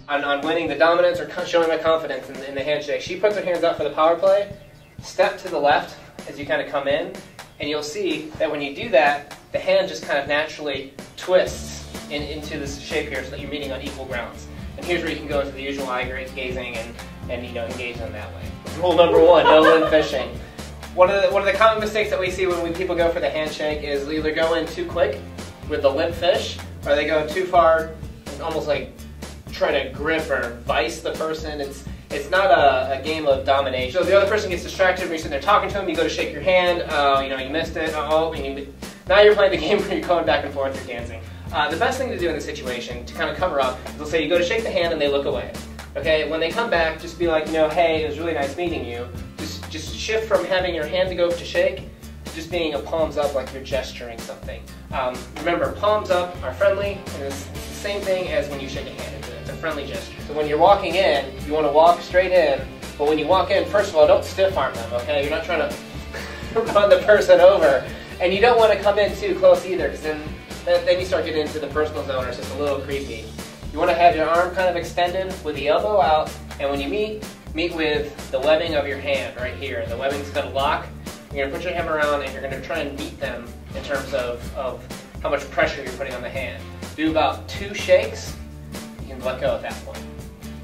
on winning the dominance or showing my confidence in the handshake. She puts her hands out for the power play, step to the left as you kind of come in, and you'll see that when you do that, the hand just kind of naturally twists into this shape here so that you're meeting on equal grounds. And here's where you can go into the usual eye gazing and engage them that way. Rule number 1, no limb fishing. One of the common mistakes that we see when people go for the handshake is they either go in too quick with the limp fish, or they go too far, almost like trying to grip or vise the person. It's not a game of domination. So the other person gets distracted when you're sitting there talking to them, you go to shake your hand, you missed it, now you're playing the game where you're going back and forth, you're dancing. The best thing to do in this situation, to kind of cover up, is they'll say you go to shake the hand and they look away. Okay, when they come back, just be like, hey, it was really nice meeting you. Just shift from having your hand to go to shake to just being a palms up, like you're gesturing something. Remember, palms up are friendly, and it's the same thing as when you shake a hand. It's a friendly gesture. So when you're walking in, you want to walk straight in, but when you walk in, first of all, don't stiff arm them, okay? You're not trying to run the person over. And you don't want to come in too close either, because then you start getting into the personal zone, or it's just a little creepy. You want to have your arm kind of extended with the elbow out, and when you meet with the webbing of your hand right here. The webbing's going to lock. You're going to put your hand around and you're going to try and meet them in terms of how much pressure you're putting on the hand. Do about 2 shakes, you can let go at that point.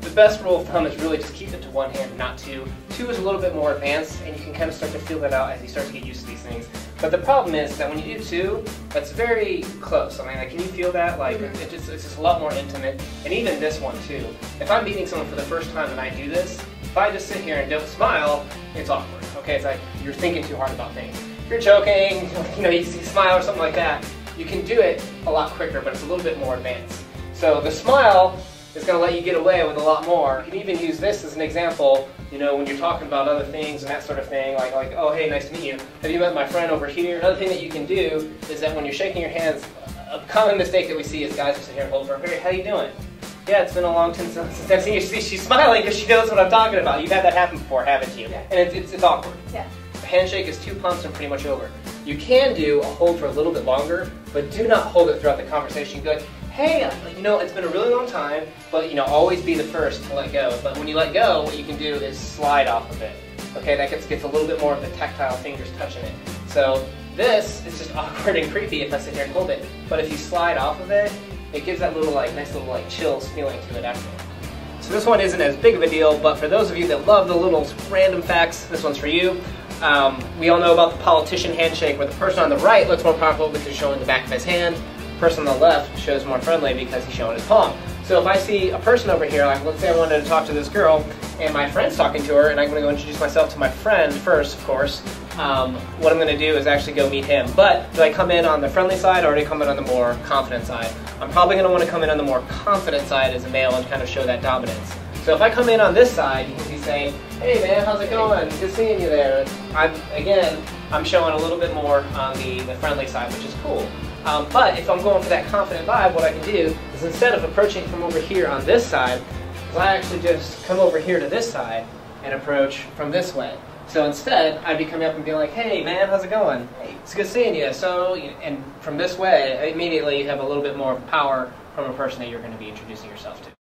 The best rule of thumb is really just keep it to 1 hand, not 2. 2 is a little bit more advanced, and you can kind of start to feel that out as you start to get used to these things. But the problem is that when you do 2, that's very close. I mean, like, can you feel that? Like, it's just a lot more intimate. And even this one too. If I'm meeting someone for the first time and I do this, if I just sit here and don't smile, it's awkward. Okay, it's like you're thinking too hard about things. If you're joking, you smile or something like that, you can do it a lot quicker, but it's a little bit more advanced. So the smile is going to let you get away with a lot more. You can even use this as an example, when you're talking about other things and that sort of thing, like, oh, hey, nice to meet you. Have you met my friend over here? Another thing that you can do is that when you're shaking your hands, a common mistake that we see is guys will sit here and hold for, hey, how you doing? Yeah, it's been a long time since I've seen you. She's smiling because she knows what I'm talking about. You've had that happen before, haven't you? Yeah. And it's awkward. Yeah. A handshake is 2 pumps and pretty much over. You can do a hold for a little bit longer, but do not hold it throughout the conversation. You go like, hey, it's been a really long time, but always be the first to let go. But when you let go, what you can do is slide off of it. Okay, that gets a little bit more of the tactile fingers touching it. So this is just awkward and creepy if I sit here and hold it. But if you slide off of it, it gives that little nice little chills feeling to it afterwards. So this one isn't as big of a deal, but for those of you that love the little random facts, this one's for you. We all know about the politician handshake, where the person on the right looks more powerful because he's showing the back of his hand. The person on the left shows more friendly because he's showing his palm. So if I see a person over here, like let's say I wanted to talk to this girl, and my friend's talking to her, and I'm going to go introduce myself to my friend first, of course. What I'm going to do is actually go meet him. But do I come in on the friendly side, or do I come in on the more confident side? I'm probably going to want to come in on the more confident side as a male and kind of show that dominance. So if I come in on this side, you can be saying, hey man, how's it going? Good seeing you there. I'm showing a little bit more on the friendly side, which is cool. But if I'm going for that confident vibe, what I can do is instead of approaching from over here on this side, I actually just come over here to this side and approach from this way. So instead, I'd be coming up and being like, hey man, how's it going? Hey, it's good seeing you. So, and from this way, immediately you have a little bit more power from a person that you're going to be introducing yourself to.